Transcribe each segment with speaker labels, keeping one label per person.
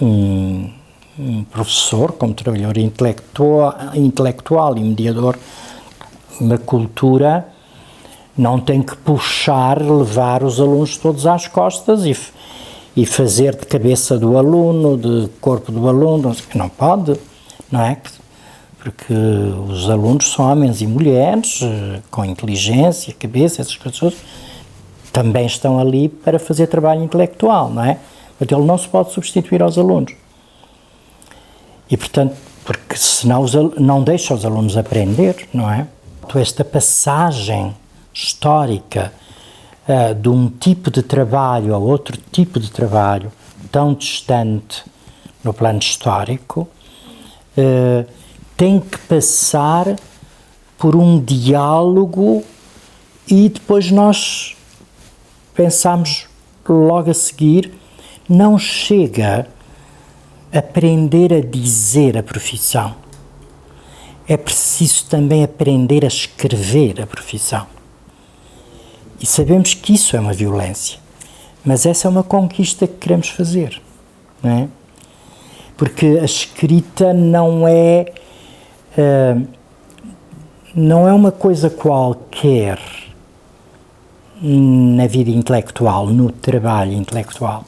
Speaker 1: Um professor, como trabalhador intelectual e mediador da cultura, não tem que puxar, levar os alunos todos às costas e fazer de cabeça do aluno, de corpo do aluno, não pode, não é? Porque os alunos são homens e mulheres, com inteligência, cabeça, essas coisas, também estão ali para fazer trabalho intelectual, não é? Mas ele não se pode substituir aos alunos. E, portanto, porque senão não deixa os alunos aprender, não é? Esta passagem histórica de um tipo de trabalho a outro tipo de trabalho tão distante no plano histórico tem que passar por um diálogo e depois nós pensamos logo a seguir, não chega a aprender a dizer a profissão. É preciso também aprender a escrever a profissão. E sabemos que isso é uma violência, mas essa é uma conquista que queremos fazer, não é? Porque a escrita não é uma coisa qualquer na vida intelectual, no trabalho intelectual.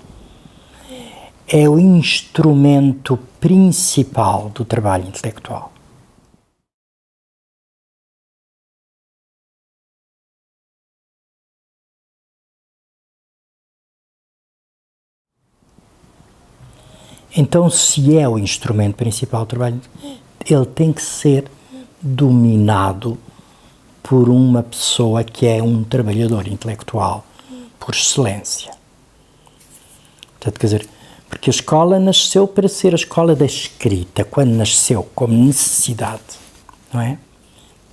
Speaker 1: É o instrumento principal do trabalho intelectual. Então, se é o instrumento principal do trabalho, ele tem que ser dominado por uma pessoa que é um trabalhador intelectual, por excelência. Portanto, quer dizer, porque a escola nasceu para ser a escola da escrita, quando nasceu como necessidade, não é?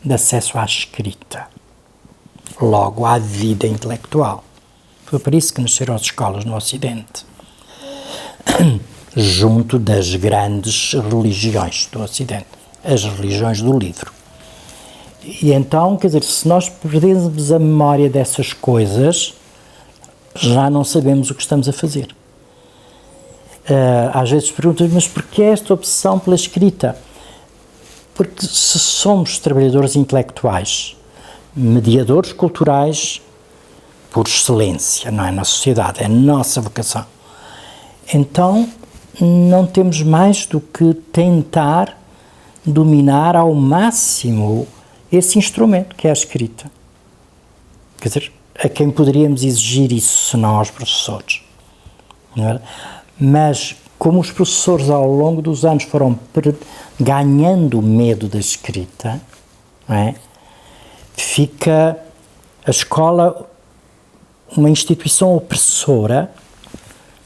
Speaker 1: De acesso à escrita, logo à vida intelectual. Foi por isso que nasceram as escolas no Ocidente, junto das grandes religiões do Ocidente, as religiões do livro. E então, quer dizer, se nós perdemos a memória dessas coisas, já não sabemos o que estamos a fazer. Às vezes perguntam, mas porquê esta obsessão pela escrita? Porque se somos trabalhadores intelectuais, mediadores culturais por excelência, não é? Na sociedade, é a nossa vocação. Então, não temos mais do que tentar dominar ao máximo esse instrumento que é a escrita. Quer dizer, a quem poderíamos exigir isso, senão aos professores? Não é? Mas, como os professores ao longo dos anos foram ganhando medo da escrita, não é? Fica a escola uma instituição opressora,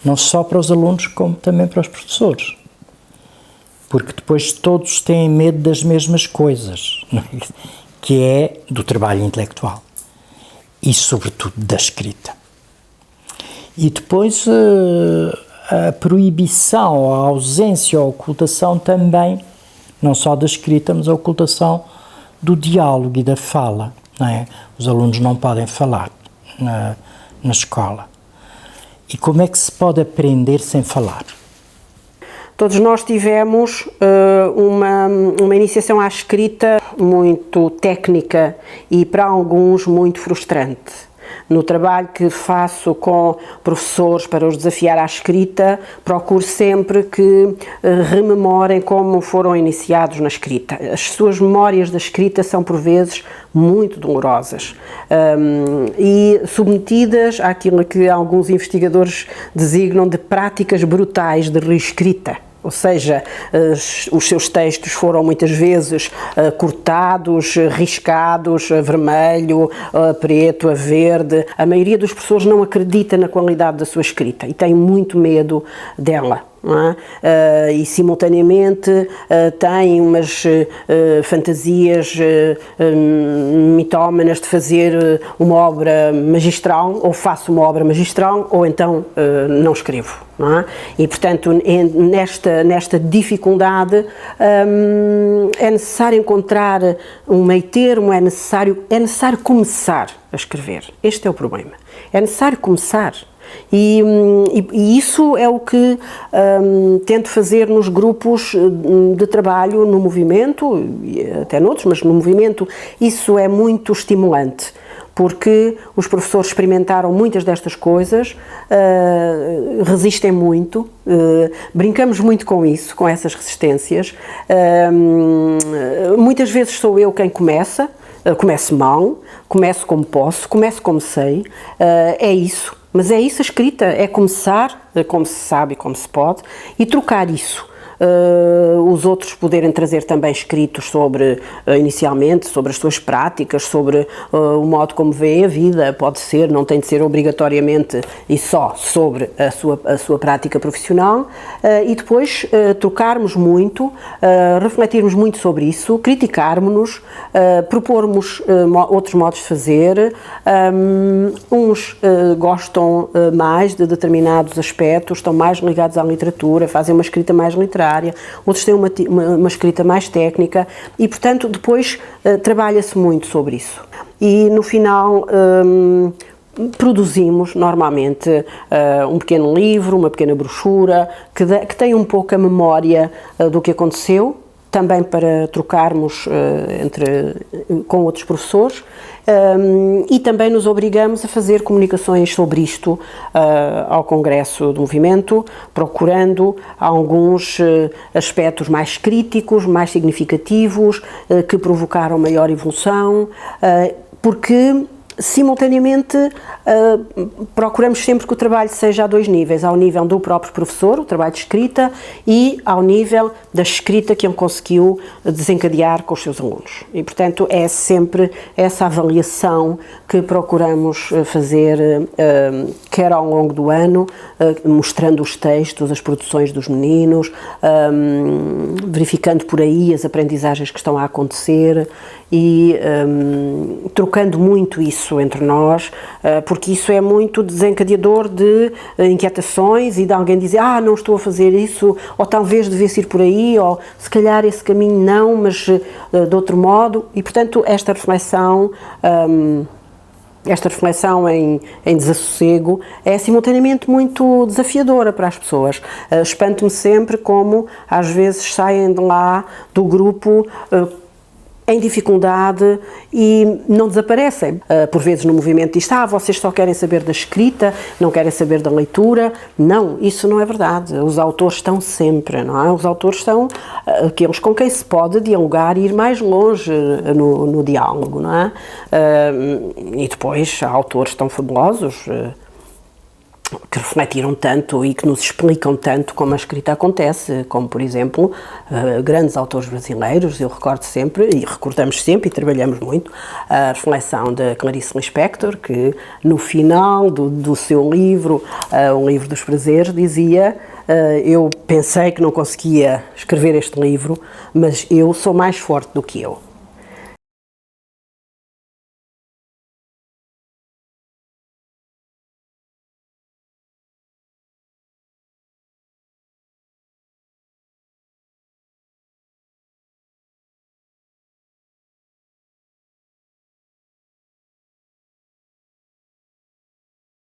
Speaker 1: não só para os alunos, como também para os professores. Porque depois todos têm medo das mesmas coisas, não é? Que é do trabalho intelectual e, sobretudo, da escrita. E depois a proibição, a ausência, a ocultação também, não só da escrita, mas a ocultação do diálogo e da fala, não é? Os alunos não podem falar na escola. E como é que se pode aprender sem falar?
Speaker 2: Todos nós tivemos uma iniciação à escrita muito técnica e, para alguns, muito frustrante. No trabalho que faço com professores para os desafiar à escrita, procuro sempre que rememorem como foram iniciados na escrita. As suas memórias da escrita são, por vezes, muito dolorosas e submetidas àquilo que alguns investigadores designam de práticas brutais de reescrita. Ou seja, os seus textos foram muitas vezes cortados, riscados a vermelho, a preto, a verde. A maioria dos professores não acredita na qualidade da sua escrita e tem muito medo dela. Não é? E simultaneamente tem umas fantasias mitómanas de fazer uma obra magistral, ou faço uma obra magistral, ou então não escrevo. Não é? E, portanto, nesta dificuldade é necessário encontrar um meio termo, é necessário começar a escrever. Este é o problema. É necessário começar. E isso é o que tento fazer nos grupos de trabalho no movimento, e até noutros, mas no movimento isso é muito estimulante, porque os professores experimentaram muitas destas coisas, resistem muito, brincamos muito com isso, com essas resistências. Muitas vezes sou eu quem começo mal, começo como posso, começo como sei, é isso. Mas é isso a escrita, é começar como se sabe e como se pode e trocar isso. Os outros poderem trazer também escritos sobre, inicialmente, sobre as suas práticas, sobre o modo como veem a vida, pode ser, não tem de ser obrigatoriamente e só sobre a sua prática profissional, e depois trocarmos muito, refletirmos muito sobre isso, criticarmos-nos, propormos outros modos de fazer. Uns gostam mais de determinados aspectos, estão mais ligados à literatura, fazem uma escrita mais literária, outros têm uma escrita mais técnica e, portanto, depois trabalha-se muito sobre isso. E, no final, produzimos, normalmente, um pequeno livro, uma pequena brochura, que tem um pouco a memória do que aconteceu, também para trocarmos com outros professores, e também nos obrigamos a fazer comunicações sobre isto ao Congresso do Movimento, procurando alguns aspectos mais críticos, mais significativos, que provocaram maior evolução, porque simultaneamente procuramos sempre que o trabalho seja a dois níveis, ao nível do próprio professor, o trabalho de escrita, e ao nível da escrita que ele conseguiu desencadear com os seus alunos. E, portanto, é sempre essa avaliação que procuramos fazer, quer ao longo do ano, mostrando os textos, as produções dos meninos, verificando por aí as aprendizagens que estão a acontecer e trocando muito isso entre nós, porque isso é muito desencadeador de inquietações e de alguém dizer, não estou a fazer isso, ou talvez devesse ir por aí, ou se calhar esse caminho não, mas de outro modo. E, portanto, esta reflexão em desassossego é simultaneamente muito desafiadora para as pessoas. Espanto-me sempre como às vezes saem de lá do grupo em dificuldade e não desaparecem. Por vezes no movimento diz, vocês só querem saber da escrita, não querem saber da leitura. Não, isso não é verdade. Os autores estão sempre, não é? Os autores são aqueles com quem se pode dialogar e ir mais longe no diálogo, não é? E depois há autores tão fabulosos que refletiram tanto e que nos explicam tanto como a escrita acontece, como, por exemplo, grandes autores brasileiros. Eu recordo sempre, e recordamos sempre, e trabalhamos muito, a reflexão de Clarice Lispector, que no final do seu livro, O Livro dos Prazeres, dizia: eu pensei que não conseguia escrever este livro, mas eu sou mais forte do que eu.